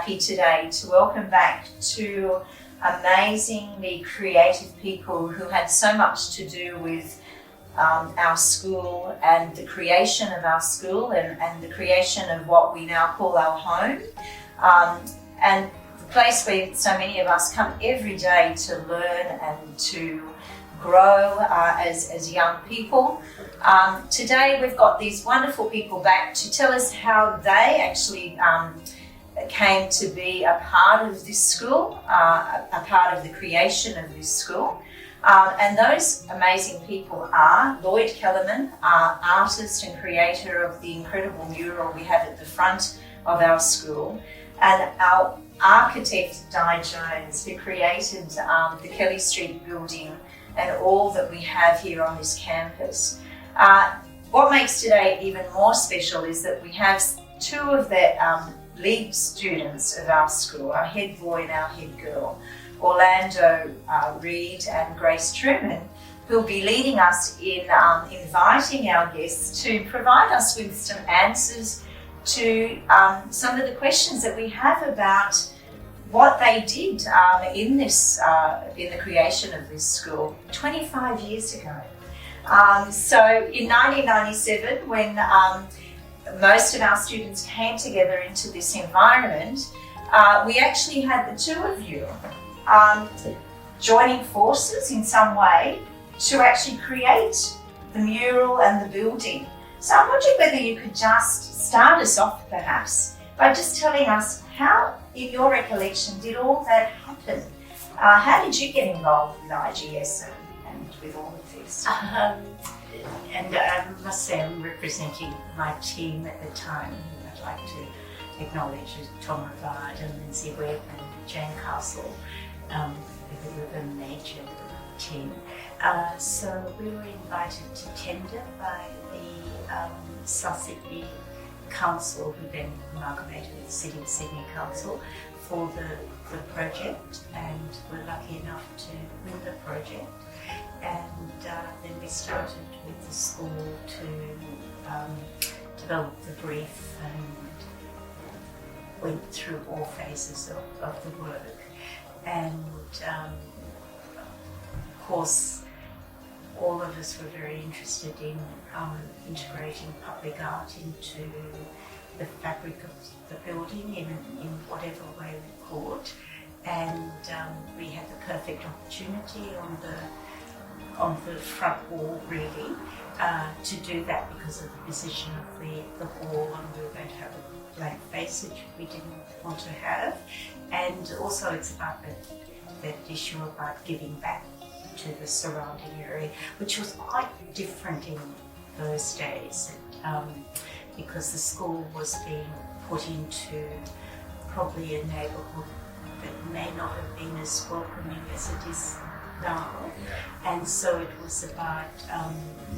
happy today to welcome back two amazingly creative people who had so much to do with our school and the creation of our school and the creation of what we now call our home, and the place where so many of us come every day to learn and to grow as young people. Today we've got these wonderful people back to tell us how they actually came to be a part of this school, a part of the creation of this school. And those amazing people are Lloyd Kellerman, artist and creator of the incredible mural we have at the front of our school, and our architect Di Jones, who created the Kelly Street building and all that we have here on this campus. What makes today even more special is that we have two of the lead students of our school, our head boy and our head girl, Orlando Reed and Grace Truman, who'll be leading us in inviting our guests to provide us with some answers to some of the questions that we have about what they did in the creation of this school 25 years ago. So in 1997, when most of our students came together into this environment, we actually had the two of you joining forces in some way to actually create the mural and the building. So I'm wondering whether you could just start us off perhaps by just telling us how, in your recollection, did all that happen? How did you get involved with IGS and with all of this? And I must say I'm representing my team at the time. I'd like to acknowledge Tom Rivard and Lindsay Webb and Jane Castle, who were the major team. So we were invited to tender by the South Sydney Council, who then amalgamated with the City of Sydney Council, for the project, and we're lucky enough to win the project. And then we started with the school to develop the brief and went through all phases of the work. And of course, all of us were very interested in integrating public art into the fabric of the building in whatever way we could. And we had the perfect opportunity on the front wall, really, to do that because of the position of the wall, and we were going to have a blank face, which we didn't want to have. And also it's about that issue about giving back to the surrounding area, which was quite different in those days, because the school was being put into probably a neighbourhood that may not have been as welcoming as it is now. And so it was about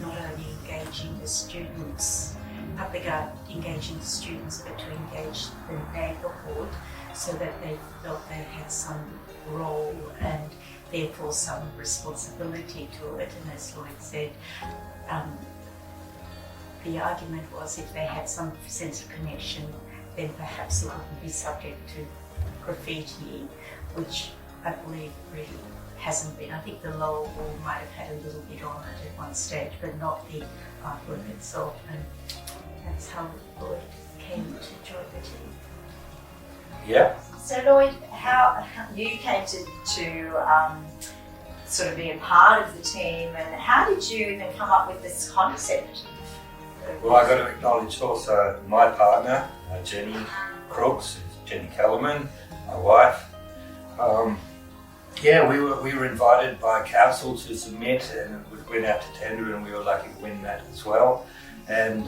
not only engaging the students, public art engaging the students, but to engage the neighbourhood so that they felt they had some role and therefore some responsibility to it. And as Lloyd said, the argument was if they had some sense of connection, then perhaps it wouldn't be subject to graffiti, which I believe really hasn't been. I think the lower wall might have had a little bit on it at one stage, but not the artwork itself. And that's how Lloyd came to join the team. Yeah. So Lloyd, how you came to sort of be a part of the team, and how did you even come up with this concept? Well, I've got to acknowledge also my partner, Jenny Crooks, Jenny Kellerman, my wife. We were invited by council to submit, and it went out to tender, and we were lucky to win that as well. And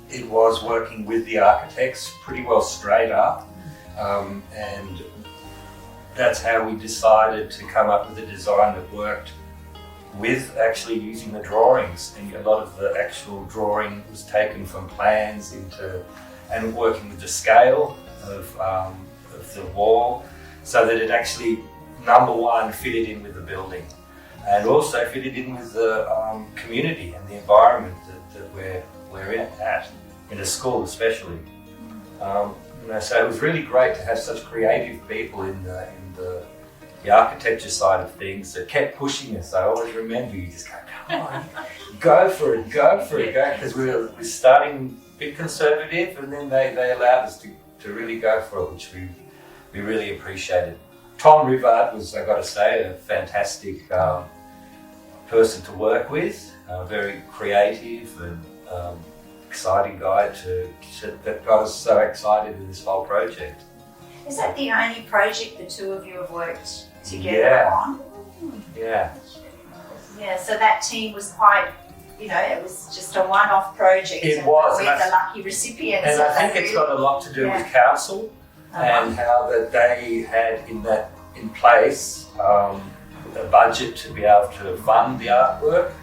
it was working with the architects pretty well straight up, and that's how we decided to come up with a design that worked with actually using the drawings. And a lot of the actual drawing was taken from plans and working with the scale of the wall, so that it actually, number one, fitted in with the building, and also fitted in with the community and the environment that we're in a school especially. So it was really great to have such creative people in the architecture side of things that kept pushing us. I always remember you just go, come on, go for it, because we were starting a bit conservative, and then they allowed us to really go for it, which we really appreciated. Tom Rivard was, I got to say, a fantastic person to work with, very creative and exciting guy that got us so excited in this whole project. Is that the only project the two of you have worked together on? Yeah. Yeah, so that team was quite, it was just a one-off project. It was. We're the lucky recipients. And I think it's got a lot to do with council and how that they had in place a budget to be able to fund the artwork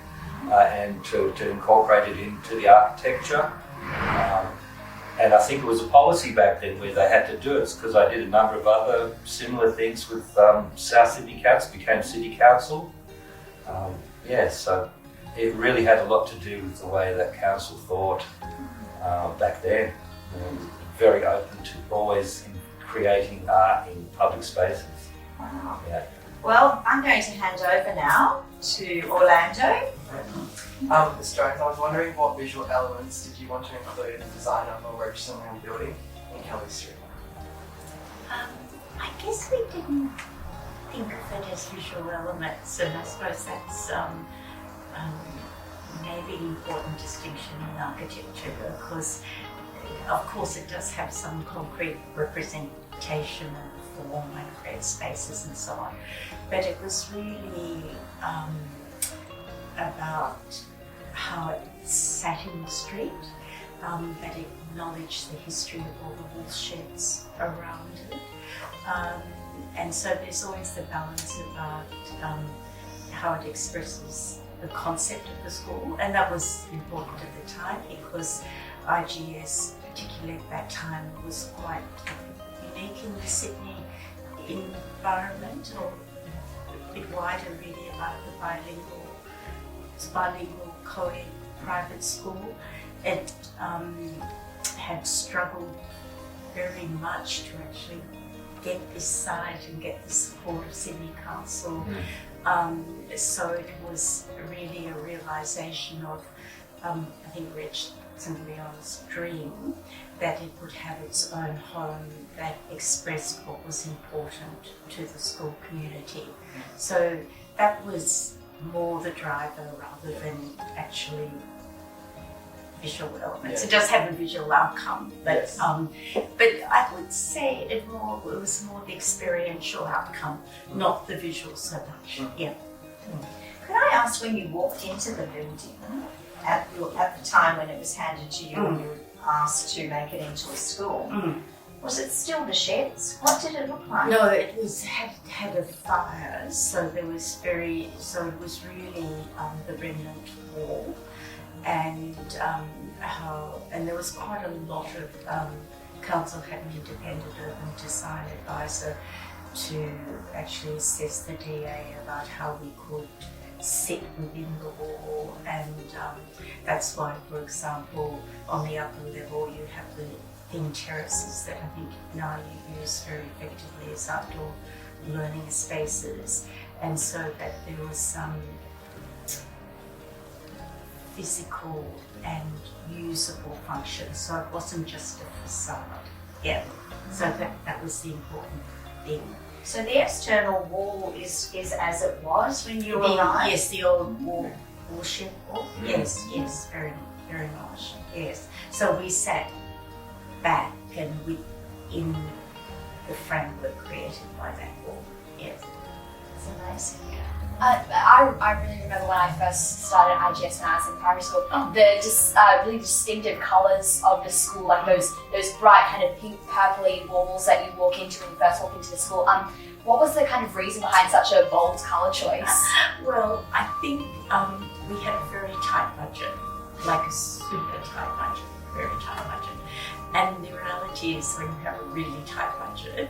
and to incorporate it into the architecture. And I think it was a policy back then where they had to do it, because I did a number of other similar things with South Sydney Council, became City Council. So it really had a lot to do with the way that council thought back then. Very open to always creating art in public spaces. Wow. Yeah. Well, I'm going to hand over now to Orlando. Ms. Jones, I was wondering what visual elements did you want to include in the design of a Roach Sunland building in Kelly Street? I guess we didn't think of it as visual elements, and I suppose that's maybe an important distinction in architecture, because of course it does have some concrete representation of form and create spaces and so on, but it was really about how it sat in the street, that it acknowledged the history of all the wool sheds around it. And so there's always the balance about how it expresses the concept of the school, and that was important at the time because IGS, particularly at that time, was quite unique in the Sydney environment, or a bit wider really about the bilingual co-ed private school. It had struggled very much to actually get this site and get the support of Sydney Council. So it was really a realisation of, I think, Rich St. Leon's dream that it would have its own home that expressed what was important to the school community. So that was more the driver rather than actually visual elements. It does have a visual outcome, but I would say it was more the experiential outcome, not the visual so much. Could I ask, when you walked into the building at the time when it was handed to you and you were asked to make it into a school, was it still the sheds? What did it look like? No, it was had a fire, so it was really the remnant wall, and there was quite a lot of council had an independent urban design advisor to actually assess the DA about how we could sit within the wall, and that's why, for example, on the upper level you have the thin terraces that I think now you use very effectively as outdoor learning spaces, and so that there was some physical and usable function, so it wasn't just a facade. So that was the important thing. So the external wall is as it was when you arrived? Yes, the old wall shed wall. Yes, very, very much. Yes. So we sat back and within the framework created by that wall. Yes. It's amazing. I really remember when I first started at IGS when I was in primary school, the really distinctive colours of the school, like those bright kind of pink purpley walls that you walk into when you first walk into the school. What was the kind of reason behind such a bold colour choice? Well, I think we had a very tight budget, like a super tight budget, very tight budget. And the reality is when you have a really tight budget,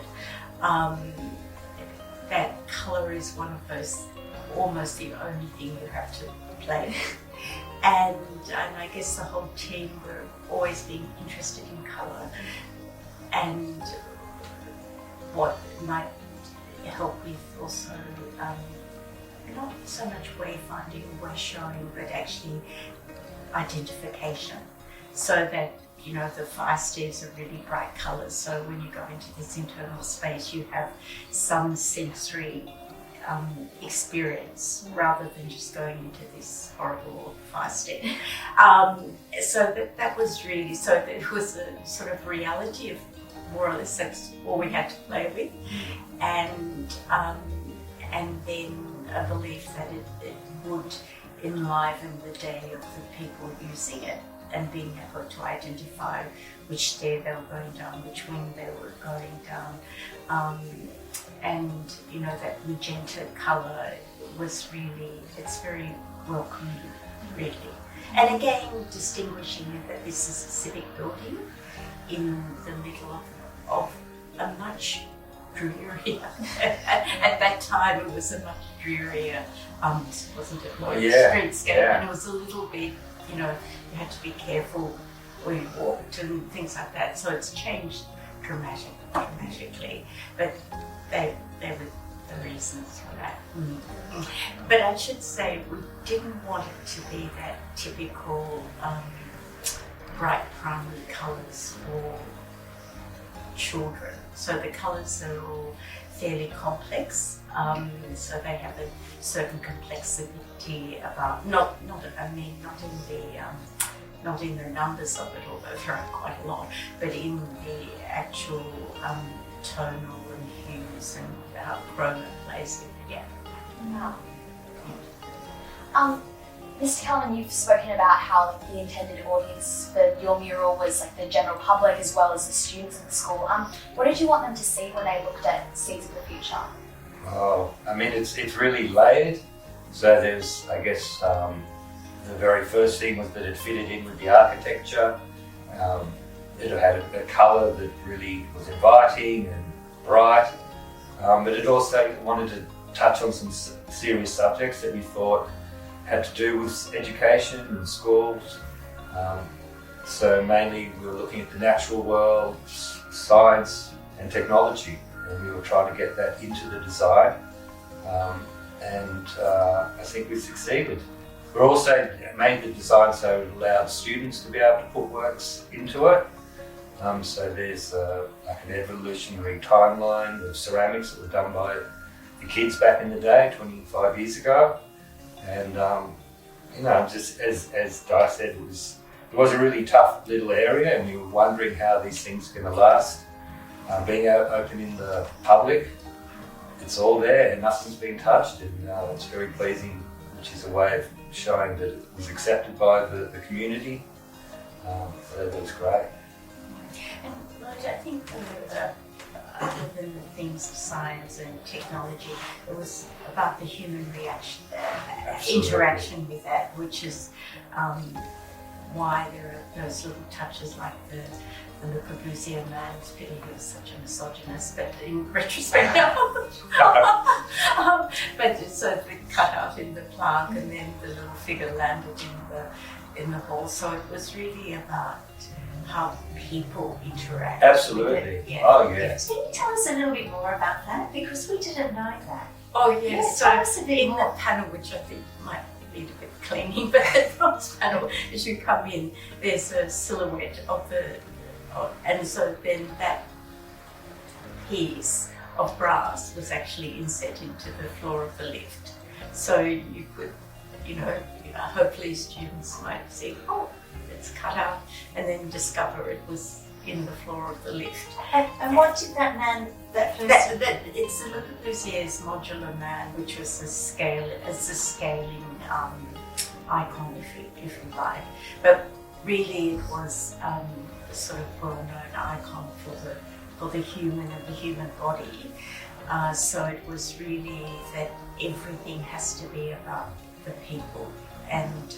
that colour is one of those, almost the only thing you have to play. And I guess the whole team were always being interested in colour. and what might help with also not so much wayfinding or way showing, but actually identification, so that the fire stairs are really bright colours. So when you go into this internal space, you have some sensory experience rather than just going into this horrible fire stair. So that was really, so it was a sort of reality of more or less that's all we had to play with, and then a belief that it would enliven the day of the people using it, and being able to identify which stair they were going down, which wing they were going down, and that magenta colour was really, it's very welcoming, really. And again, distinguishing that this is a civic building in the middle of a much drearier, at that time it was a much drearier, wasn't it? Streetscape, yeah. And it was a little bit, you had to be careful where you walked and things like that. So it's changed dramatically, but they were the reasons for that. But I should say we didn't want it to be that typical bright primary colours for children. So the colours are all fairly complex. So they have a certain complexity about not in the numbers of it, although there are quite a lot, but in the actual tonal and hues and how chroma plays with it. Yeah. Wow. Mr. Kelman, you've spoken about how the intended audience for your mural was the general public as well as the students in the school. What did you want them to see when they looked at Seeds of the Future? Oh, it's really layered. So there's, I guess, the very first thing was that it fitted in with the architecture. It had a colour that really was inviting and bright, but it also wanted to touch on some serious subjects that we thought had to do with education and schools. So mainly we were looking at the natural world, science and technology, and we were trying to get that into the design, and I think we succeeded. We also made the design so it allowed students to be able to put works into it. So there's an evolutionary timeline of ceramics that were done by the kids back in the day, 25 years ago. And just as Di said, it was a really tough little area, and we were wondering how these things are going to last. Being open in the public, it's all there and nothing's been touched, and it's very pleasing, which is a way of showing that it was accepted by the community. So that was great. And I think other than the things of science and technology, it was about the human reaction, interaction with that, which is why there are those little touches like the Le Corbusier man. It's pity he was such a misogynist, but in retrospect, but so the cutout in the plaque, and then the little figure landed in the hall. So it was really about how people interact. Absolutely. With it. Yeah. Oh, yes. Can you tell us a little bit more about that? Because we didn't know that. Oh, yes. Yeah, So tell us a bit in more. the panel, which I think might need a bit of cleaning, but the front panel, as you come in, there's a silhouette of and so then that piece of brass was actually inset into the floor of the lift. So you could, hopefully students might see, oh, it's cut out, and then discover it was in the floor of the lift. And what did that man, that person... It's a Le Corbusier's modular man, which was a scaling icon, if you like. But really, it was a sort of well-known icon for the human and the human body. So it was really that everything has to be about the people. And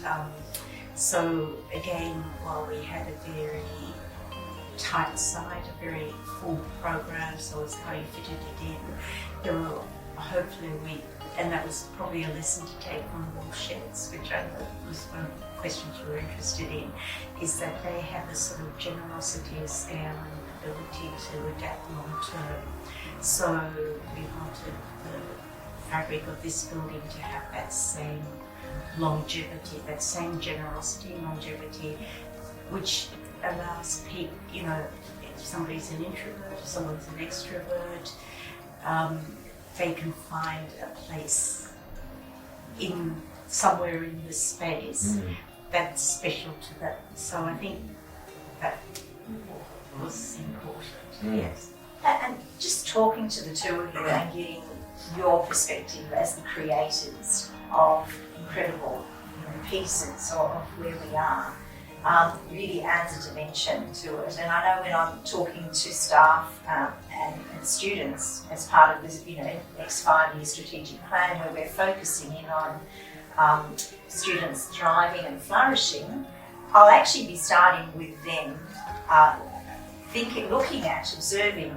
so again, while we had a very tight site, a very full program, so it's how you fitted it in, there were hopefully and that was probably a lesson to take from Wool Sheds, which I know was one of the questions you were interested in, is that they have a sort of generosity of scale ability to adapt long term. So we wanted the fabric of this building to have that same longevity, that same generosity and longevity, which allows people, you know, if somebody's an introvert, if someone's an extrovert, they can find a place in somewhere in the space that's special to them. So I think that was important. Yes. And just talking to the two of you and getting your perspective as the creators of incredible pieces of where we are, really adds a dimension to it. And I know when I'm talking to staff and students as part of this, next 5-year strategic plan, where we're focusing in on students thriving and flourishing, I'll actually be starting with them, looking at, observing,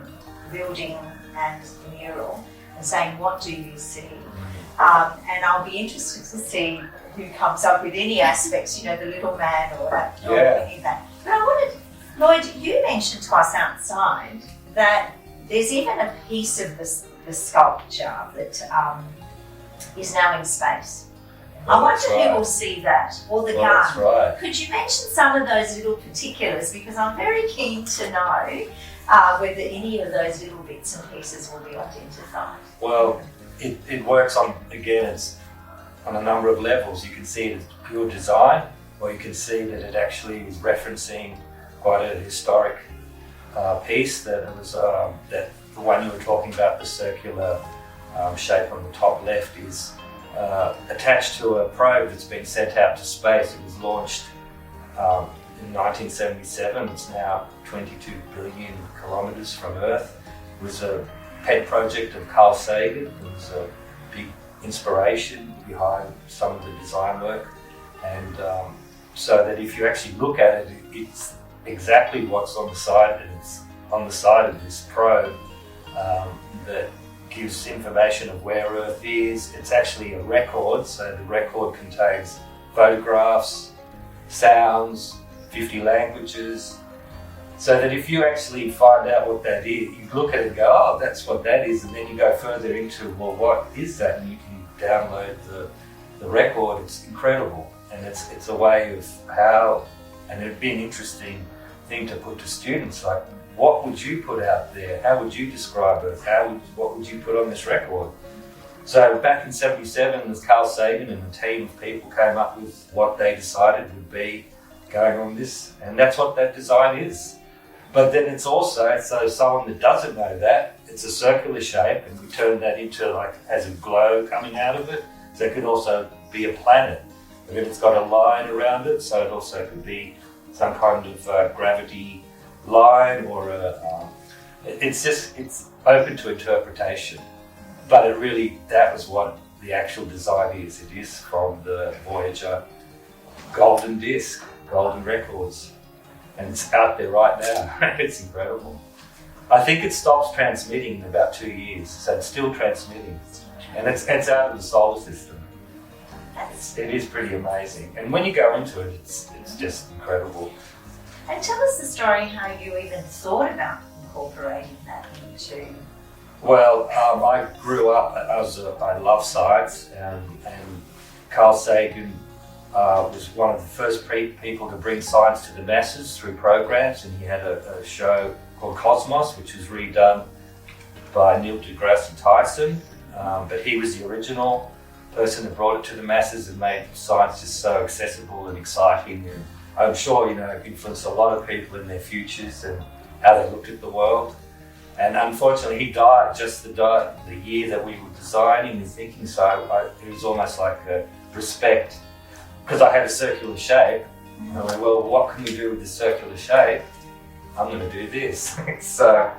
building and the mural, and saying, what do you see? And I'll be interested to see who comes up with any aspects, the little man or any of that. But I wanted, Lloyd, you mentioned to us outside that there's even a piece of the sculpture that is now in space. I wonder who will see that, or the gun. That's right. Could you mention some of those little particulars? Because I'm very keen to know whether any of those little bits and pieces will be identified. Well, it works on, again, it's on a number of levels. You can see it as pure design, or you can see that it actually is referencing quite a historic piece that it was, that the one you were talking about, the circular shape on the top left, is attached to a probe that's been sent out to space. It was launched in 1977. It's now 22 billion kilometres from Earth. It was a pet project of Carl Sagan. It was a big inspiration behind some of the design work, and so that if you actually look at it, it's exactly what's on the side, and it's on the side of this probe that gives information of where Earth is. It's actually a record, so the record contains photographs, sounds, 50 languages, so that if you actually find out what that is, you look at it and go, oh, that's what that is, and then you go further into, well, what is that? And you can download the record. It's incredible, and it's a way of how, and it'd be an interesting thing to put to students, like, what would you put out there? How would you describe it? What would you put on this record? So back in 77, as Carl Sagan and a team of people came up with what they decided would be going on this, and that's what that design is. But then it's also, so someone that doesn't know that, it's a circular shape, and we turn that into, like, has a glow coming out of it. So it could also be a planet. But then it's got a line around it, so it also could be some kind of gravity line, or it's open to interpretation. But it really, that was what the actual design is. It is from the Voyager golden disc, golden records. And it's out there right now. It's incredible. I think it stops transmitting in about 2 years, so it's still transmitting. And it's out of the solar system. It is pretty amazing. And when you go into it, it's just incredible. And tell us the story how you even thought about incorporating that into... Well, I grew up, I love science, and Carl Sagan was one of the first people to bring science to the masses through programs, and he had a show called Cosmos, which was redone by Neil deGrasse Tyson, but he was the original person that brought it to the masses and made science just so accessible and exciting, and I'm sure, influenced a lot of people in their futures and how they looked at the world. And unfortunately, he died just the year that we were designing and thinking, so it was almost like a respect, because I had a circular shape. And I went, well, what can we do with this circular shape? I'm going to do this. So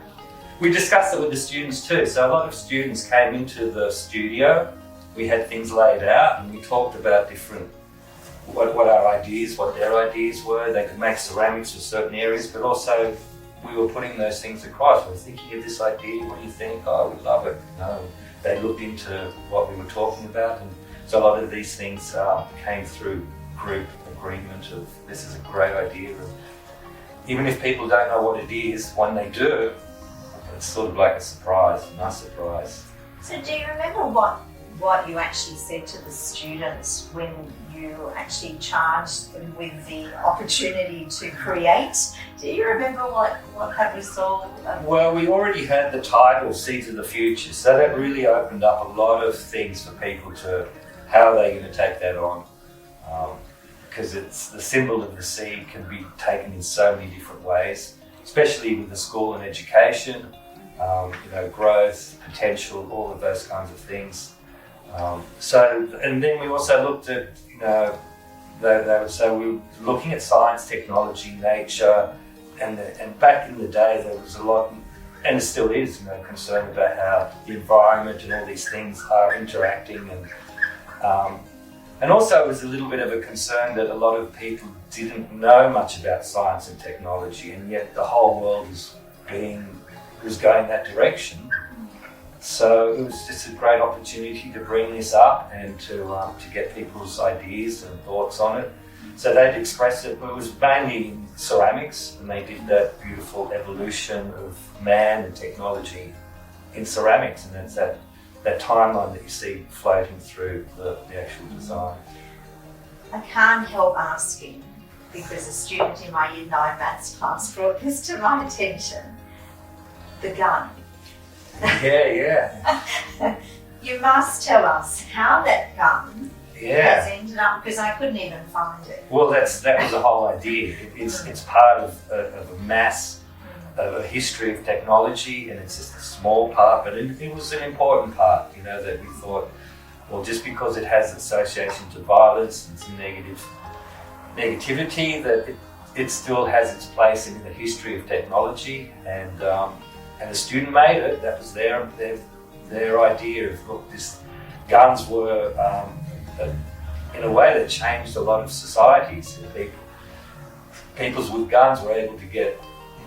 we discussed it with the students too. So a lot of students came into the studio. We had things laid out, and we talked about different, what our ideas, what their ideas were. They could make ceramics for certain areas, but also we were putting those things across. We were thinking of this idea, what do you think? Oh, we love it. No, they looked into what we were talking about, and so a lot of these things came through group agreement of, this is a great idea. even if people don't know what it is, when they do, it's sort of like a surprise, a nice surprise. So do you remember what you actually said to the students when you actually charged them with the opportunity to create? Do you remember what that was all about? Well, we already had the title Seeds of the Future, so that really opened up a lot of things for people to how they're going to take that on. Because it's the symbol of the seed can be taken in so many different ways, especially with the school and education, growth, potential, all of those kinds of things. And then we also looked at, they would say we were looking at science, technology, nature, and back in the day there was a lot, and it still is, concern about how the environment and all these things are interacting, and also it was a little bit of a concern that a lot of people didn't know much about science and technology, and yet the whole world was going that direction. So it was just a great opportunity to bring this up and to get people's ideas and thoughts on it. So they'd express it. It was mainly in ceramics, and they did that beautiful evolution of man and technology in ceramics, and that's that timeline that you see floating through the actual design. I can't help asking, because a student in my Year 9 Maths class brought this to my attention. The gun. Yeah. You must tell us how that gun Yeah. has ended up, because I couldn't even find it. Well, that was the whole idea. It's part of a mass of a history of technology, and it's just a small part, but it was an important part, that we thought, well, just because it has association to violence and some negativity, that it still has its place in the history of technology, and the student made it. That was their idea of, look, guns were in a way that changed a lot of societies. Peoples with guns were able to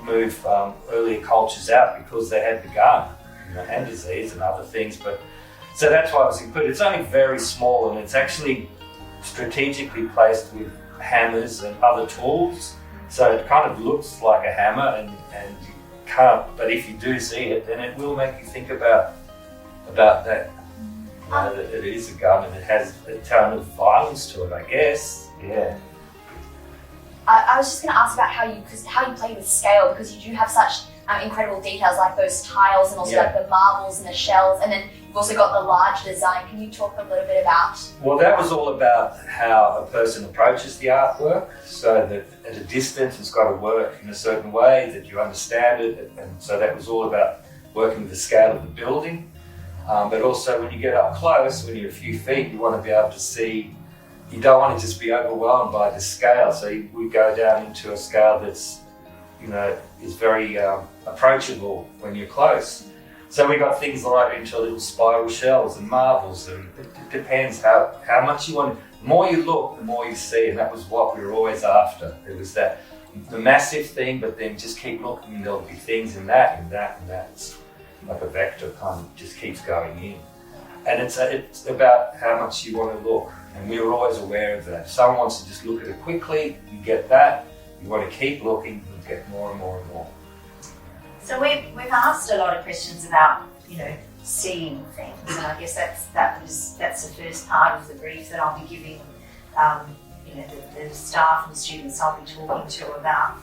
move earlier cultures out because they had the gun, and disease and other things. But so that's why it was included. It's only very small, and it's actually strategically placed with hammers and other tools. So it kind of looks like a hammer, and you can't. But if you do see it, then it will make you think about that. That it is a gun, and it has a ton of violence to it, I guess. Yeah. I was just going to ask about how you play with scale, because you do have such incredible details, like those tiles and also like the marbles and the shells, and then you've also got the large design. Can you talk a little bit about? Well, that was all about how a person approaches the artwork, so that at a distance it's got to work in a certain way, that you understand it, and so that was all about working with the scale of the building. But also when you get up close, when you're a few feet, you want to be able to see. You don't want to just be overwhelmed by the scale, so we go down into a scale that's, is very approachable when you're close. So we got things right into little spiral shells and marbles, and it depends how much you want. The more you look, the more you see, and that was what we were always after. It was the massive thing, but then just keep looking, and there'll be things in that and that and that. It's like a vector kind of just keeps going in. And it's about how much you want to look. And we were always aware of that. If someone wants to just look at it quickly, you get that. You want to keep looking, you get more and more and more. So we've asked a lot of questions about, seeing things, and I guess that's the first part of the brief that I'll be giving, the staff and the students I'll be talking to about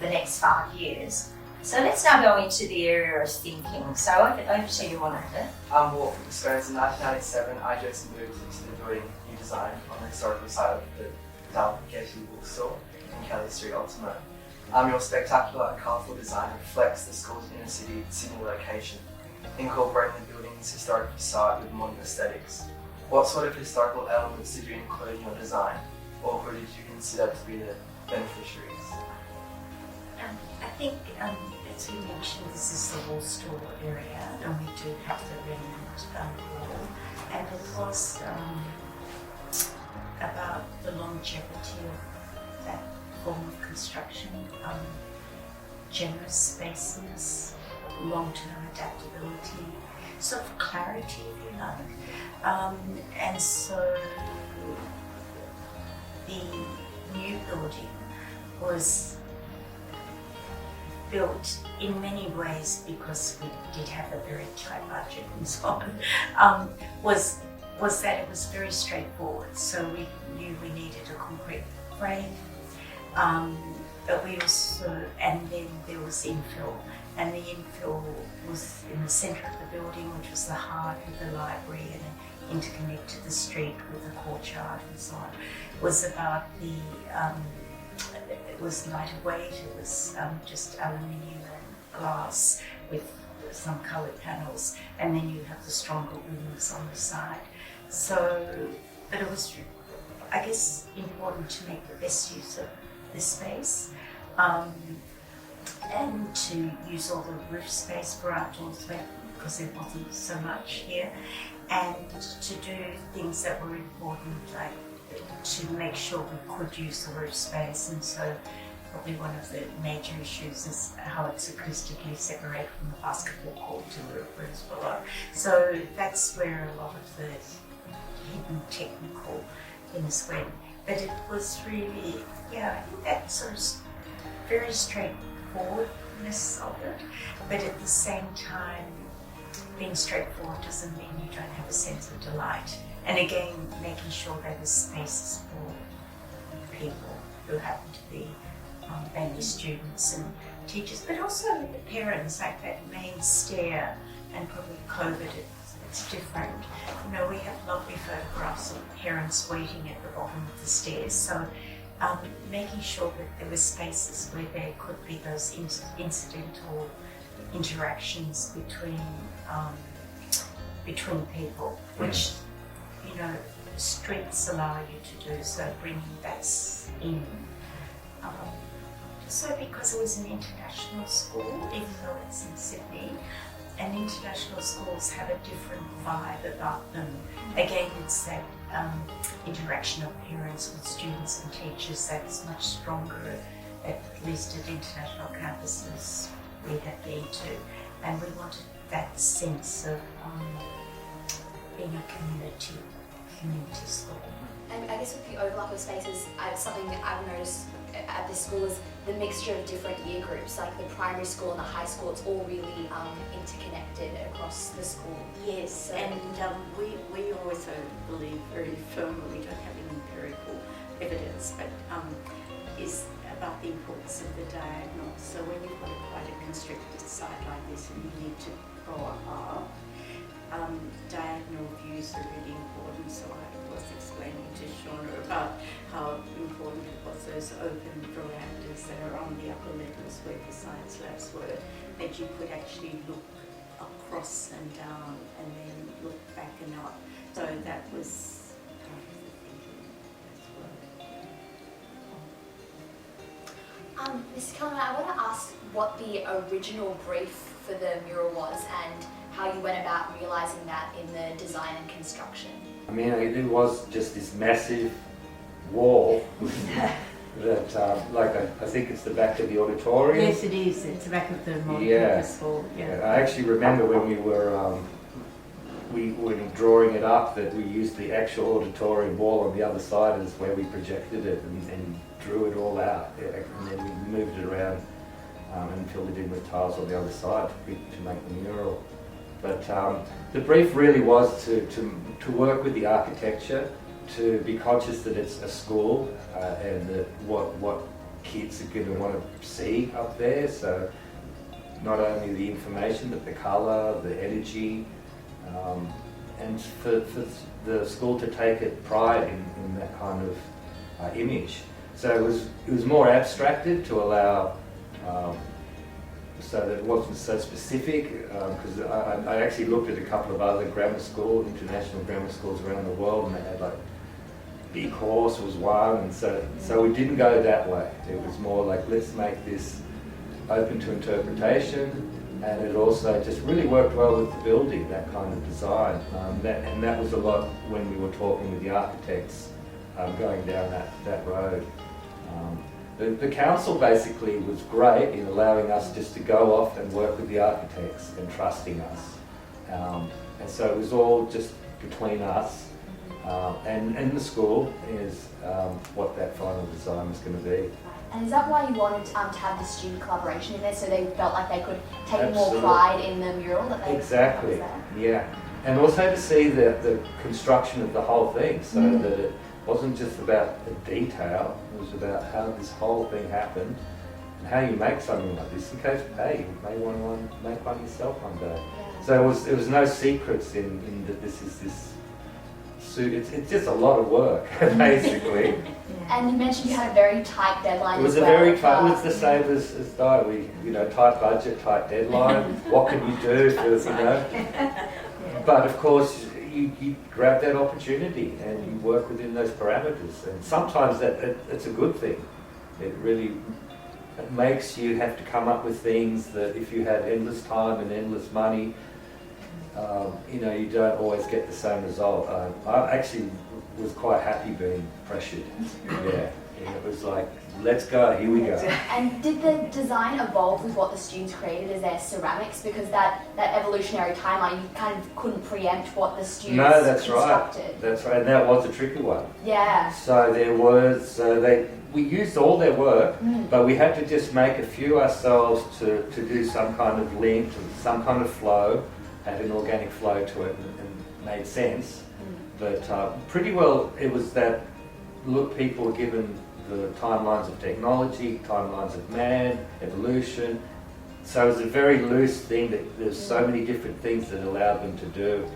the next 5 years. So let's now go into the area of thinking. So over to you, Ananda. Well, so in 1997, I just moved into the building you designed on the historical side of the Darwin Getty bookstore in Kelly Street, Ultimo. Your spectacular and colourful design reflects the school's inner city Sydney location, incorporating the building's historic facade with modern aesthetics. What sort of historical elements did you include in your design, or who did you consider to be the beneficiaries? I think, as we mentioned, this is the wall store area, and we do have the remnant wall, and it was about the longevity of that form of construction, generous spaces, long-term adaptability, sort of clarity, if you like. And so the new building was built in many ways, because we did have a very tight budget and so on, was that it was very straightforward. So we knew we needed a concrete frame, but we also, and then there was infill, and the infill was in the centre of the building, which was the heart of the library, and it interconnected the street with the courtyard and so on. It was about the, it was lighter weight, it was just aluminium and glass with some coloured panels, and then you have the stronger rooms on the side. So, but it was, I guess, important to make the best use of this space, and to use all the roof space for outdoors because there wasn't so much here, and to do things that were important, like to make sure we could use the roof space. And so probably one of the major issues is how it's acoustically separated from the basketball court to the rooms below. So that's where a lot of the hidden technical things went. But it was really, I think that sort of very straightforwardness of it. But at the same time, being straightforward doesn't mean you don't have a sense of delight. And again, making sure there was spaces for people who happen to be mainly students and teachers, but also the parents, like that main stair, and probably COVID, it's different. You know, we have lovely photographs of parents waiting at the bottom of the stairs. So making sure that there were spaces where there could be those incidental interactions between people, which, you know, streets allow you to do. So bringing that in. So because it was an international school, even though it's in Sydney, and international schools have a different vibe about them. Again, it's that interaction of parents with students and teachers that's much stronger, at least at international campuses we have been to. And we wanted that sense of being a community school. And I guess with the overlap of spaces, something that I've noticed at this school is the mixture of different year groups, like the primary school and the high school. It's all really interconnected across the school. Yes, So- and we also believe very firmly, we don't have empirical evidence, but is about the importance of the diagonal. So when you've got quite a constricted site like this and you need to go up, diagonal views are really important. So I was explaining to Shauna about how important it was those open verandas that are on the upper levels where the science labs were, that you could actually look across and down and then look back and up. So that was part of the thinking as well. Mr. Kellerman, I want to ask what the original brief for the mural was and how you went about realising that in the design and construction. I mean, it was just this massive wall that, like, I think it's the back of the auditorium. Yes, it is. It's the back of the Yes. hall. Yeah, I actually remember when we were drawing it up that we used the actual auditorium wall on the other side as where we projected it and drew it all out. Yeah, and then we moved it around and filled it in with tiles on the other side to make the mural. But the brief really was to work with the architecture, to be conscious that it's a school and that what kids are going to want to see up there. So not only the information, but the colour, the energy, and for the school to take it pride in that kind of image. So it was more abstracted to allow. So that it wasn't so specific, because I actually looked at a couple of other grammar schools, international grammar schools around the world, and they had like Big Horse was one, and so we didn't go that way. It was more like, let's make this open to interpretation, and it also just really worked well with the building, that kind of design. That was a lot when we were talking with the architects going down that road. The council basically was great in allowing us just to go off and work with the architects and trusting us. And so it was all just between us and the school is what that final design was going to be. And is that why you wanted to have the student collaboration in there, so they felt like they could take Absolutely. more pride in the mural that they Exactly, that was there? yeah. And also to see the construction of the whole thing, so that it wasn't just about the detail, it was about how this whole thing happened and how you make something like this in case, hey, you may want to make one yourself one day. Yeah. So there was no secrets in that this is this suit. It's just a lot of work, basically. And you mentioned you had a very tight deadline It was as a well. very tight, it was the same as Di. We, tight budget, tight deadline. What can you do for, But of course, you grab that opportunity and you work within those parameters. And sometimes it's a good thing. It really makes you have to come up with things that if you had endless time and endless money, you don't always get the same result. I actually was quite happy being pressured. Yeah, it was like, let's go, here we go. And did the design evolve with what the students created as their ceramics? Because that evolutionary timeline, you kind of couldn't preempt what the students No, that's right. constructed. That's right, and that was a tricky one. Yeah. So there was, we used all their work, but we had to just make a few ourselves to do some kind of link, some kind of flow, had an organic flow to it and made sense. But pretty well it was that, look, people were given the timelines of technology, timelines of man, evolution. So it was a very loose thing that there's so many different things that allowed them to do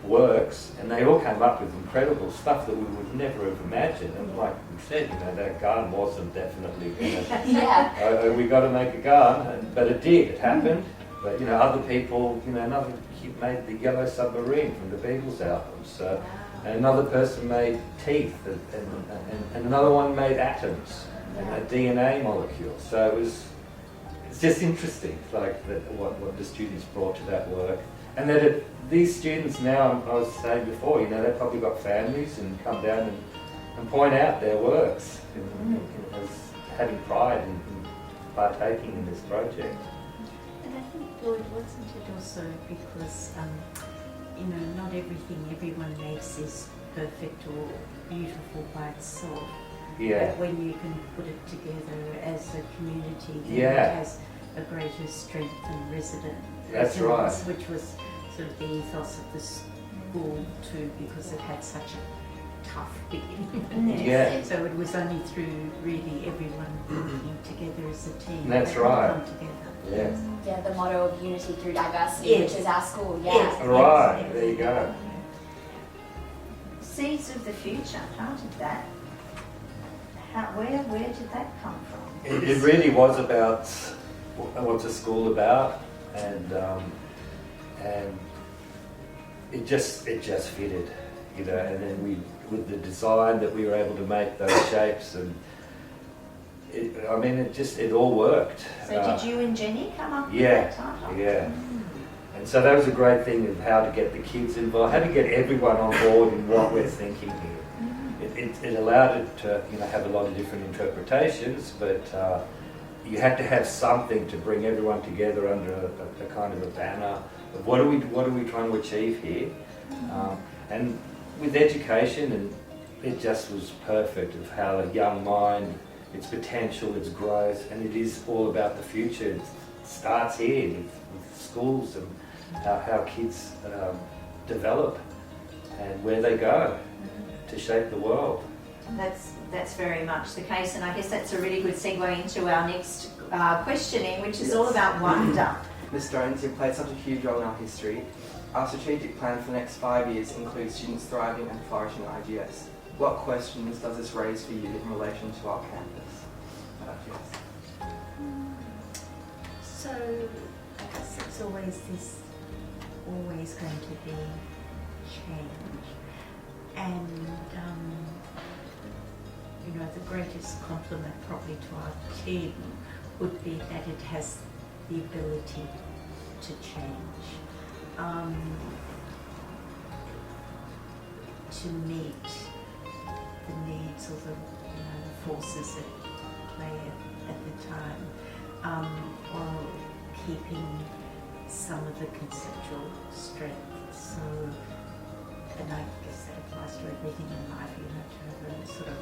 works, and they all came up with incredible stuff that we would never have imagined. And like we said, that garden wasn't definitely Yeah. we got to make a garden, but it did, it happened. But other people, another kid made the Yellow Submarine from the Beatles albums. And another person made teeth, and another one made atoms and a DNA molecule. So it's just interesting, like what the students brought to that work, and that these students now, I was saying before, they've probably got families and come down and point out their works as having pride in partaking in this project. And I think, Lloyd, wasn't it also because, not everything everyone makes is perfect or beautiful by itself. Yeah. But when you can put it together as a community, then Yeah. it has a greater strength and That's right. resonance, which was sort of the ethos of the school too, because it had such a tough beginning. Yeah. So it was only through really everyone working together as a team That's that we right. come together. Yes. Yeah, the motto of unity through diversity, Yes. which is our school. Yeah. Yes. Right, there you go. Seeds of the Future, how did that, where did that come from? It really was about what's a school about, and it just fitted, and then with the design that we were able to make those shapes, and it all worked. So did you and Jenny come up with Yeah, that title? yeah. And so that was a great thing of how to get the kids involved, how to get everyone on board in what we're thinking here. It allowed it to have a lot of different interpretations, but you had to have something to bring everyone together under a kind of a banner of what are we trying to achieve here. And with education, and it just was perfect of how a young mind, its potential, its growth, and it is all about the future. It starts here with schools and how kids develop and where they go to shape the world. That's very much the case, and I guess that's a really good segue into our next questioning, which is all about wonder. Ms. Jones, you've played such a huge role in our history. Our strategic plan for the next 5 years includes students thriving and flourishing IGS. What questions does this raise for you in relation to our campus at IGS? So I guess it's always going to be change, and the greatest compliment probably to our team would be that it has the ability to change, to meet the needs or the forces at play at the time, while keeping some of the conceptual strength. So, and I guess that applies to everything in life, to have a sort of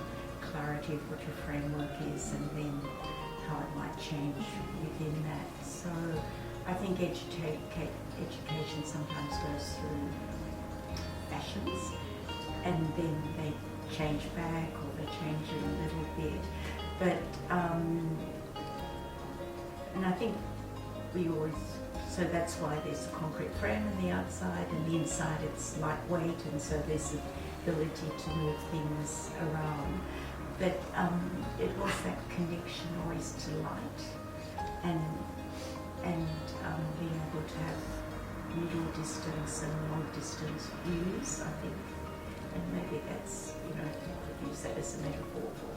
clarity of what your framework is and then how it might change within that. So I think education sometimes goes through fashions and then they change back or they change it a little bit. But, and I think we always, so that's why there's a concrete frame on the outside and the inside it's lightweight, and so there's the ability to move things around. But it was that connection always to light and being able to have middle distance and long distance views, I think. And maybe that's, you know, you could use that as a metaphor for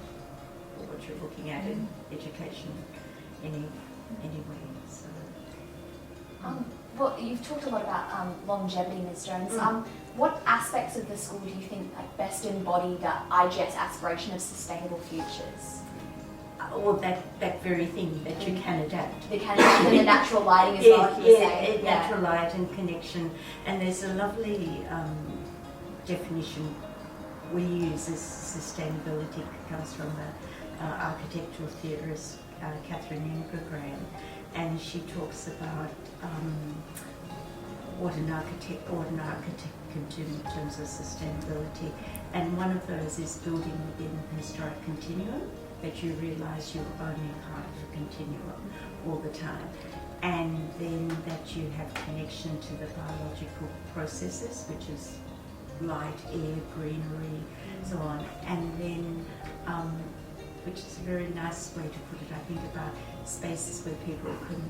what you're looking at in education anyway. So. Well, you've talked a lot about longevity, Ms. Jones. What aspects of the school do you think best embody the IGES aspiration of sustainable futures? Or that very thing that you can adapt. The kind of the natural lighting as well, like you were saying. Natural light and connection. And there's a lovely definition we use as sustainability. It comes from the architectural theorist Catherine Ingraham, and she talks about what an architect can do in terms of sustainability. And one of those is building within the historic continuum, that you realise you're only part of a continuum all the time. And then that you have connection to the biological processes, which is light, air, greenery, so on. And then, which is a very nice way to put it, I think, about spaces where people can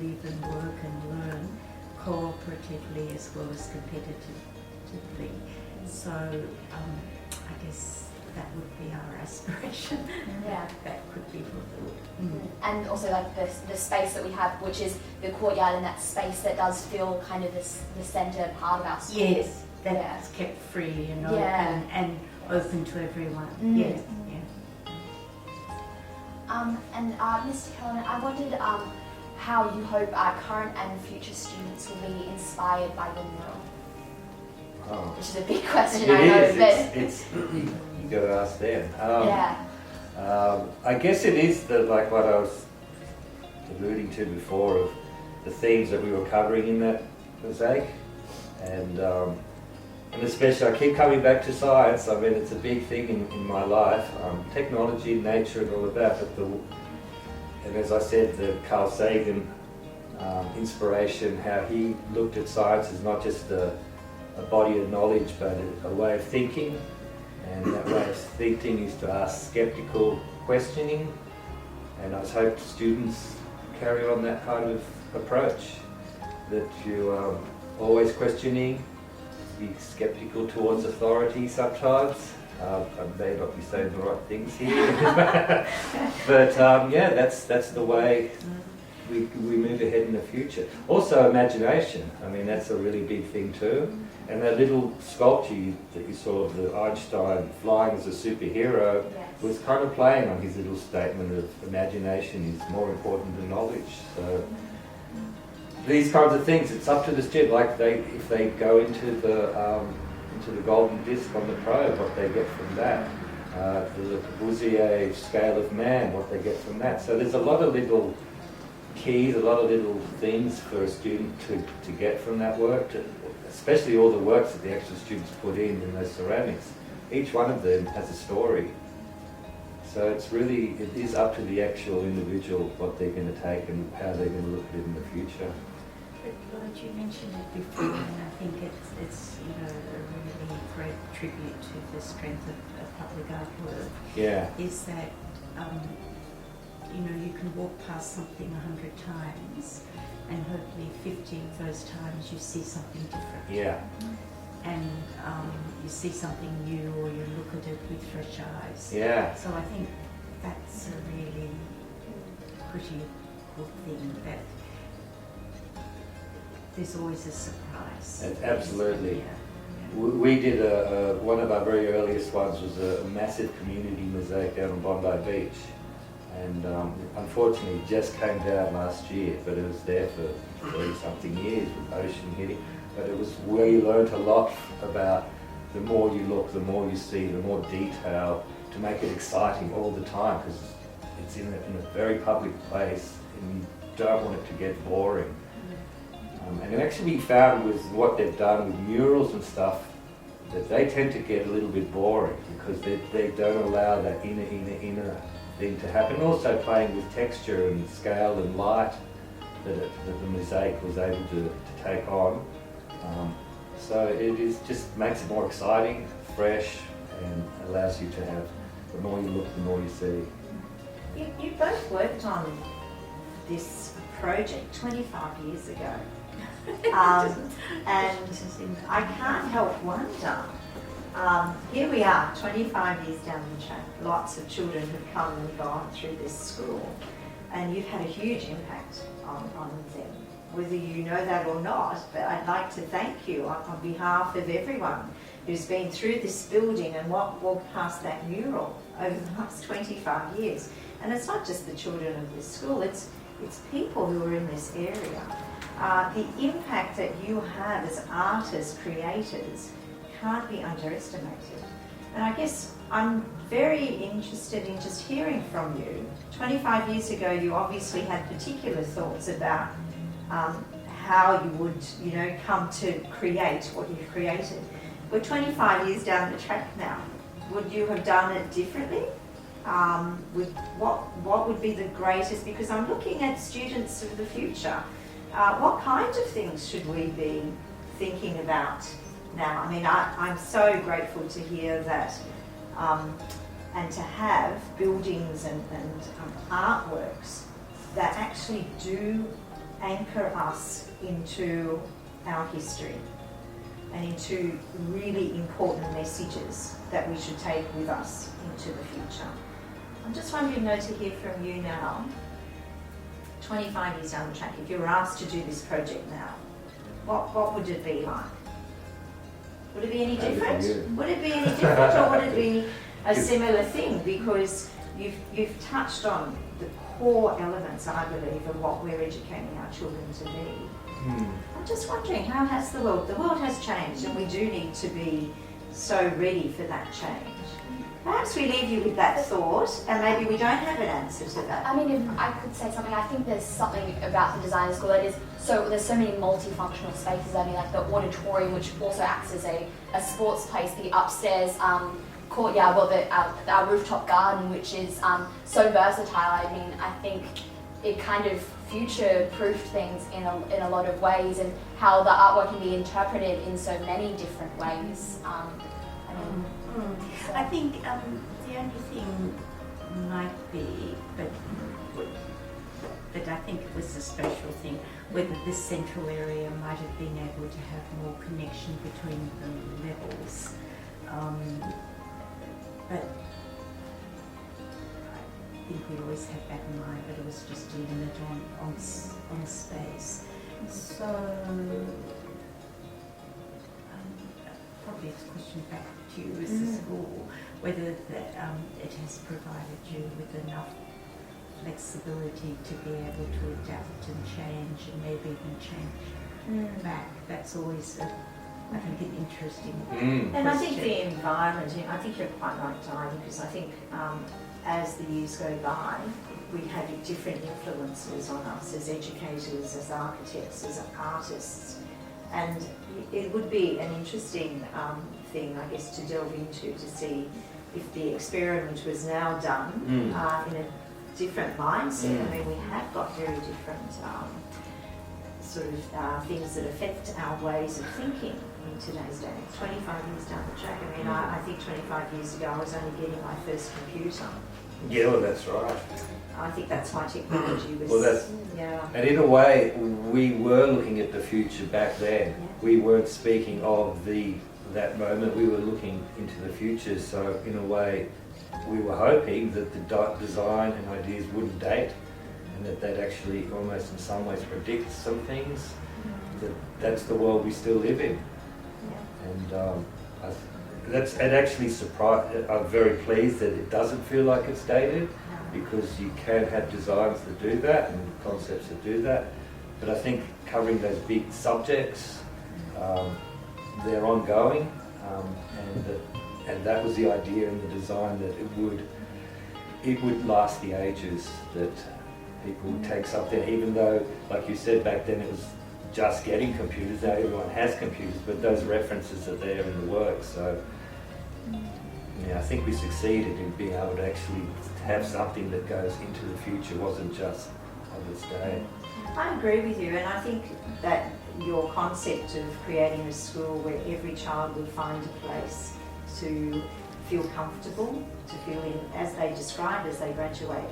live and work and learn cooperatively as well as competitively. So I guess that would be our aspiration. Yeah. That could be fulfilled. And also like the space that we have, which is the courtyard, and that space that does feel kind of the centre part of our school. Yes, that's kept free and open and open to everyone. Yes. And Mr. Kellerman, I wondered how you hope our current and future students will be inspired by the mural. Which is a big question, I know. It's you got to ask them. I guess it is like what I was alluding to before of the themes that we were covering in that mosaic, and especially I keep coming back to science. I mean, it's a big thing in my life, technology, nature, and all of that. But and as I said, the Carl Sagan inspiration, how he looked at science as not just a body of knowledge, but a way of thinking. And that way of thinking is to ask skeptical questioning. And I hope students carry on that kind of approach, that you always questioning, be skeptical towards authority sometimes. I may not be saying the right things here, but that's the way we move ahead in the future. Also imagination, I mean that's a really big thing too. And that little sculpture that you saw of the Einstein flying as a superhero was kind of playing on his little statement of imagination is more important than knowledge. So these kinds of things, it's up to the student. Like if they go into the golden disc on the probe, what they get from that. The Bezier scale of man, what they get from that. So there's a lot of little keys, a lot of little things for a student to get from that work, especially all the works that the actual students put in those ceramics. Each one of them has a story. So it is up to the actual individual what they're going to take and how they're going to look at it in the future. But Lord, you mentioned it before, and I think it's a really great tribute to the strength of public art work. Yeah. Is that you can walk past something 100 times, and hopefully 50 of those times you see something different. Yeah. And you see something new, or you look at it with fresh eyes. Yeah. So I think that's a really pretty good thing, that there's always a surprise. Absolutely. Yeah. We did one of our very earliest ones was a massive community mosaic down on Bondi Beach, and unfortunately it just came down last year, but it was there for 30 something years with ocean hitting. But it was where you learnt a lot about the more you look, the more you see, the more detail to make it exciting all the time, because it's in a very public place and you don't want it to get boring. And actually we found with what they've done with murals and stuff, that they tend to get a little bit boring because they don't allow that inner thing to happen. Also playing with texture and scale and light that the mosaic was able to take on. So it is just makes it more exciting, fresh, and allows you to have, the more you look, the more you see. You both worked on this project 25 years ago. And I can't help wonder, here we are 25 years down the track, lots of children have come and gone through this school, and you've had a huge impact on them, whether you know that or not. But I'd like to thank you on behalf of everyone who's been through this building and walked past that mural over the last 25 years. And it's not just the children of this school, it's people who are in this area. The impact that you have as artists, creators, can't be underestimated. And I guess I'm very interested in just hearing from you. 25 years ago, you obviously had particular thoughts about how you would, come to create what you've created. We're 25 years down the track now. Would you have done it differently? What would be the greatest? Because I'm looking at students of the future. What kinds of things should we be thinking about now? I mean, I'm so grateful to hear that and to have buildings and artworks that actually do anchor us into our history and into really important messages that we should take with us into the future. I'm just wondering, to hear from you now. 25 years down the track, if you were asked to do this project now, what would it be like? Would it be any different? Would it be any different, or would it be a similar thing? Because you've touched on the core elements, I believe, of what we're educating our children to be. I'm just wondering, how has the world has changed, and we do need to be so ready for that change. Perhaps we leave you with that thought, and maybe we don't have an answer to that. I mean, if I could say something, I think there's something about the design school that is there's so many multifunctional spaces. I mean, like the auditorium, which also acts as a sports place, the upstairs courtyard, our rooftop garden, which is so versatile. I mean, I think it kind of future-proofed things in a lot of ways, and how the artwork can be interpreted in so many different ways. I think the only thing might be, but I think it was a special thing, whether this central area might have been able to have more connection between the levels. But I think we always have that in mind, but it was just a limit on space. So probably it's a question back to you as a school, whether it has provided you with enough flexibility to be able to adapt and change, and maybe even change back. That's always, I think, an interesting question. And I think the environment, I think you're quite right, Diane, because I think as the years go by, we have different influences on us as educators, as architects, as artists. And it would be an interesting thing, I guess, to delve into, to see if the experiment was now done in a different mindset. I mean, we have got very different things that affect our ways of thinking in today's day. 25 years down the track, I mean, I think 25 years ago I was only getting my first computer. Yeah, well, that's right. I think that's why technology was... And in a way, we were looking at the future back then. Yeah. We weren't speaking of that moment, we were looking into the future. So in a way, we were hoping that the design and ideas wouldn't date, and that they'd actually almost in some ways predict some things. That's the world we still live in. Yeah. And it actually surprised. I'm very pleased that it doesn't feel like it's dated, because you can have designs that do that and concepts that do that. But I think covering those big subjects, they're ongoing. and that was the idea in the design, that it would last the ages, that people would take something, even though, like you said, back then it was just getting computers. Now everyone has computers, but those references are there in the work. So yeah, I think we succeeded in being able to actually have something that goes into the future, wasn't just of this day. I agree with you, and I think that your concept of creating a school where every child would find a place to feel comfortable, to feel in, as they describe as they graduate,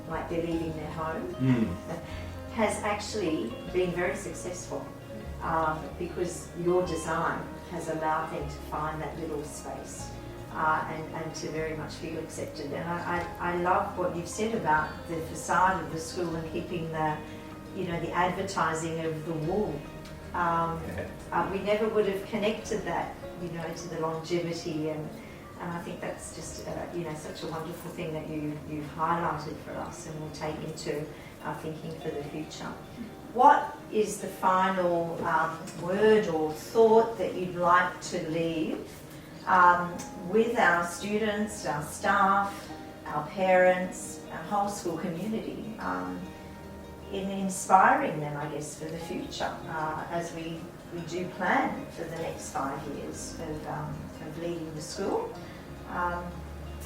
like they're leaving their home, has actually been very successful because your design has allowed them to find that little space and to very much feel accepted. And I love what you've said about the facade of the school and keeping the, you know, the advertising of the wool. We never would have connected that, you know, to the longevity, and I think that's just you know, such a wonderful thing that you've highlighted for us, and we'll take into our thinking for the future. What is the final word or thought that you'd like to leave with our students, our staff, our parents, our whole school community, in inspiring them, I guess, for the future as we do plan for the next 5 years of leading the school?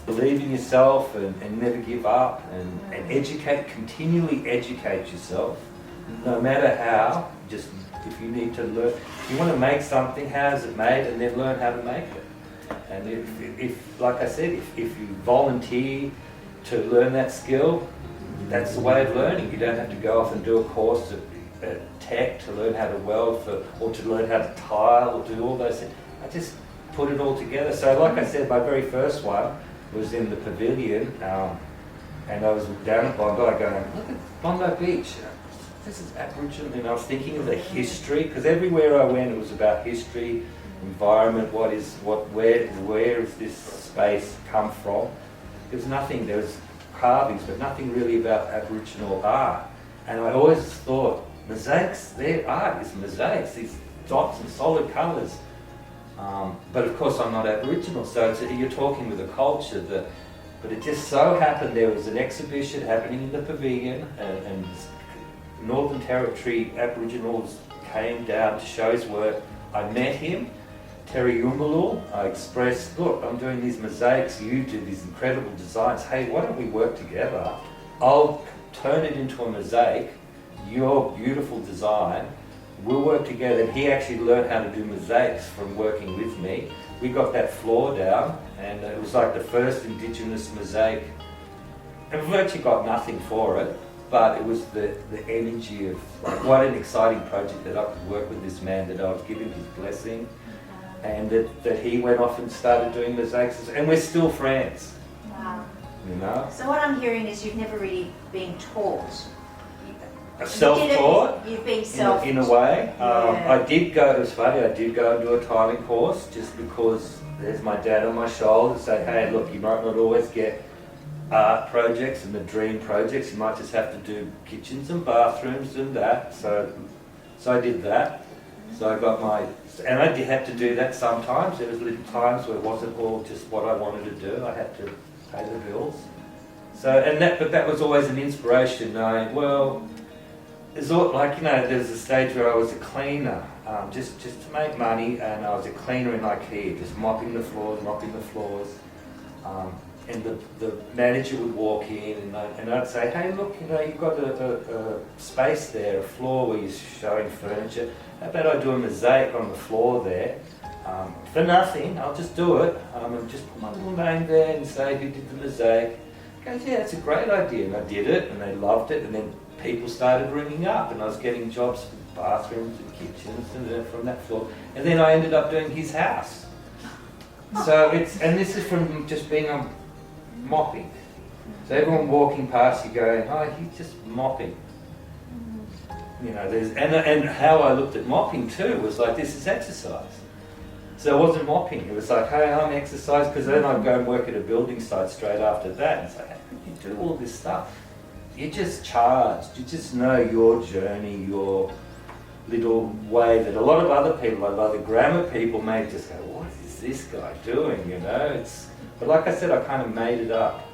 Believe in yourself and never give up, and educate, continually educate yourself, no matter how. Just if you need to learn, if you want to make something, how is it made, and then learn how to make it. And if like I said, if you volunteer to learn that skill, that's the way of learning. You don't have to go off and do a course of tech to learn how to weld or to learn how to tile or do all those things. I just put it all together. So like I said, my very first one was in the pavilion, and I was down at Bondi going, look at Bondi Beach. This is Aboriginal. And I was thinking of the history, because everywhere I went it was about history, environment, where has this space come from? There was nothing, there was carvings, but nothing really about Aboriginal art. And I always thought, mosaics, their art is mosaics, these dots and solid colours. But of course I'm not Aboriginal, so you're talking with a culture that, but it just so happened there was an exhibition happening in the pavilion, and Northern Territory Aboriginals came down to show his work. I met him, Terry Yumbalul. I expressed, look, I'm doing these mosaics, you do these incredible designs, hey, why don't we work together? I'll turn it into a mosaic, your beautiful design, we'll work together. And he actually learned how to do mosaics from working with me. We got that floor down, and it was like the first Indigenous mosaic. And we virtually got nothing for it, but it was the energy of, like, what an exciting project that I could work with this man, that I was giving his blessing, and that he went off and started doing mosaics, and we're still friends. Wow. You know? So what I'm hearing is you've never really been taught. Self-taught, You've been self-taught. in a way. Yeah. I did go, it was funny, I did go and do a tiling course, just because there's my dad on my shoulder, say, hey, look, you might not always get art projects and the dream projects, you might just have to do kitchens and bathrooms and that. So I did that. So I got my, and I did have to do that sometimes. There was little times where it wasn't all just what I wanted to do. I had to pay the bills. So, but that was always an inspiration, knowing, well, it's all, like, you know, there's a stage where I was a cleaner, just to make money, and I was a cleaner in IKEA, just mopping the floors. And the manager would walk in, and I'd say, hey, look, you know, you've got a space there, a floor where you're showing furniture. How about I do a mosaic on the floor there? For nothing, I'll just do it. And just put my little name there and say who did the mosaic. He goes, yeah, that's a great idea. And I did it, and they loved it, and then people started ringing up, and I was getting jobs for bathrooms and kitchens and from that floor. And then I ended up doing his house. So and this is from just being on mopping. So everyone walking past you going, oh, he's just mopping. You know, and how I looked at mopping too was like, this is exercise. So it wasn't mopping, it was like, hey, I'm exercise, because then I'd go and work at a building site straight after that, and it's like, how could you do all this stuff? You're just charged, you just know your journey, little way that a lot of other people, a lot of grammar people may just go, what is this guy doing, you know? But like I said, I kind of made it up.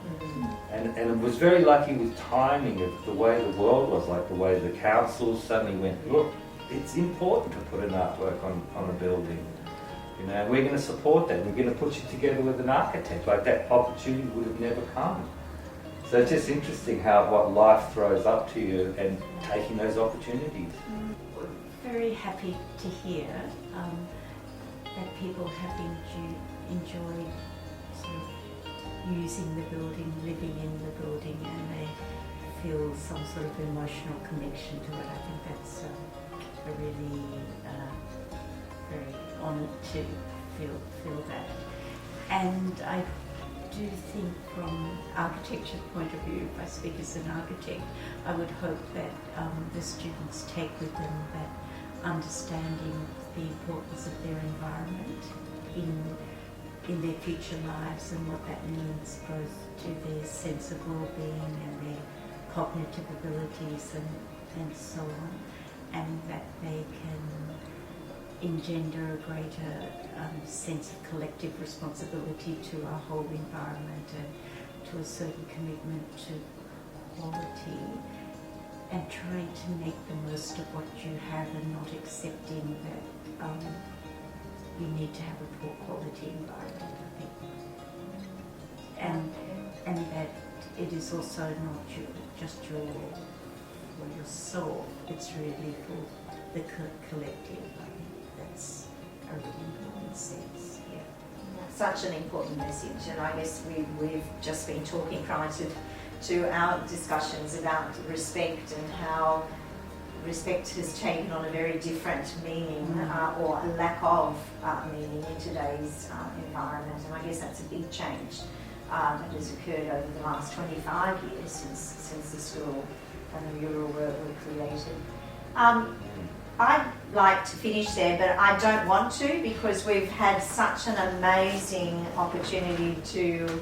And was very lucky with timing of the way the world was, like the way the council suddenly went, look, it's important to put an artwork on a building. You know, we're going to support that. We're going to put you together with an architect. Like that opportunity would have never come. So it's just interesting how what life throws up to you and taking those opportunities. We're very happy to hear that people have enjoyed sort of using the building, living in the building, and they feel some sort of emotional connection to it. I think that's a really very honoured to feel that. And I do think from architecture's point of view, if I speak as an architect, I would hope that the students take with them that understanding the importance of their environment in their future lives and what that means both to their sense of well-being and their cognitive abilities and so on, and that they can engender a greater sense of collective responsibility to our whole environment and to a certain commitment to quality, and trying to make the most of what you have and not accepting that you need to have a poor quality environment, I think. And that it is also not just for yourself, it's really for the collective. I think that's a really important sense. Yeah. Such an important message, and I guess we've just been talking prior to our discussions about respect and how respect has taken on a very different meaning or a lack of meaning in today's environment, and I guess that's a big change that has occurred over the last 25 years since the school and the mural were created. I'd like to finish there, but I don't want to, because we've had such an amazing opportunity to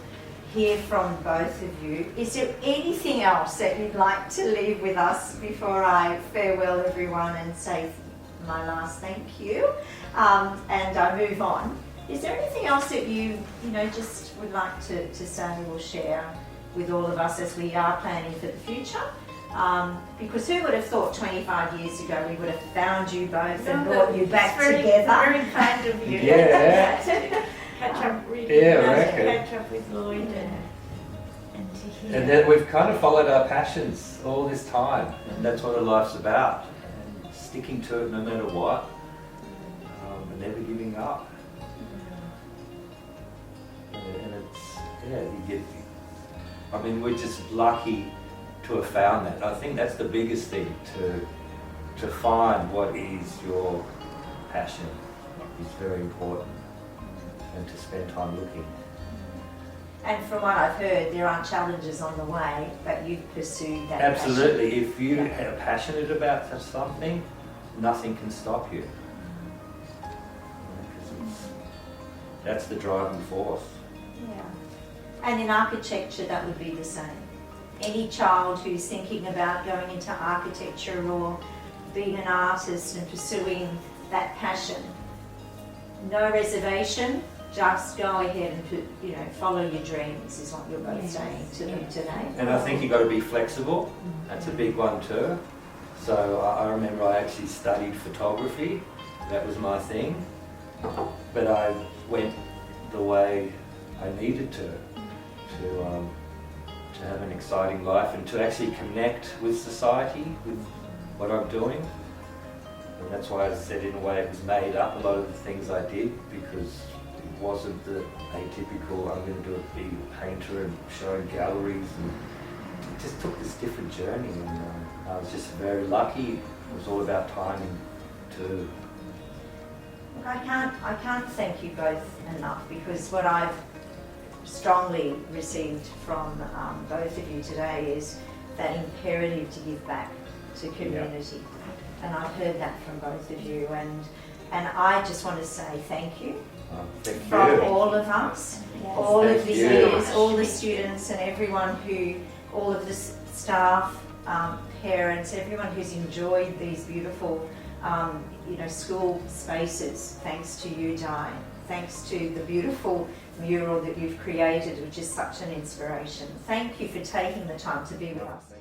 hear from both of you. Is there anything else that you'd like to leave with us before I farewell everyone and say my last thank you and I move on? Is there anything else that you just would like to say or share with all of us as we are planning for the future? Because who would have thought 25 years ago we would have found you both and brought you back together? Very kind of you. Yeah. Catch up really Yeah, catch up with Lloyd and to hear. And then we've kind of followed our passions all this time, and that's what our life's about. And sticking to it no matter what, and never giving up. And it's, I mean, we're just lucky to have found that. And I think that's the biggest thing, to find what is your passion is very important, and to spend time looking. And from what I've heard, there are challenges on the way, but you've pursued that. Absolutely. passion. If you are passionate about something, nothing can stop you. That's the driving force. Yeah. And in architecture, that would be the same. Any child who's thinking about going into architecture or being an artist and pursuing that passion, no reservation, just go ahead and follow your dreams is what you're both saying to them today. And I think you've got to be flexible. That's a big one too. So I remember I actually studied photography. That was my thing. But I went the way I needed to have an exciting life and to actually connect with society, with what I'm doing. And that's why I said in a way it was made up, a lot of the things I did, because it wasn't the atypical, I'm going to be a painter and show in galleries, and it just took this different journey, and I was just very lucky. It was all about timing too. Look, I can't thank you both enough, because what I've strongly received from both of you today is that imperative to give back to community. And I've heard that from both of you, and I just want to say thank you. Thank From you. all of us, Yes. all of Thank the you. years, all the students and everyone all of the staff, parents, everyone who's enjoyed these beautiful school spaces, thanks to you, Di. Thanks to the beautiful mural that you've created, which is such an inspiration. Thank you for taking the time to be with us.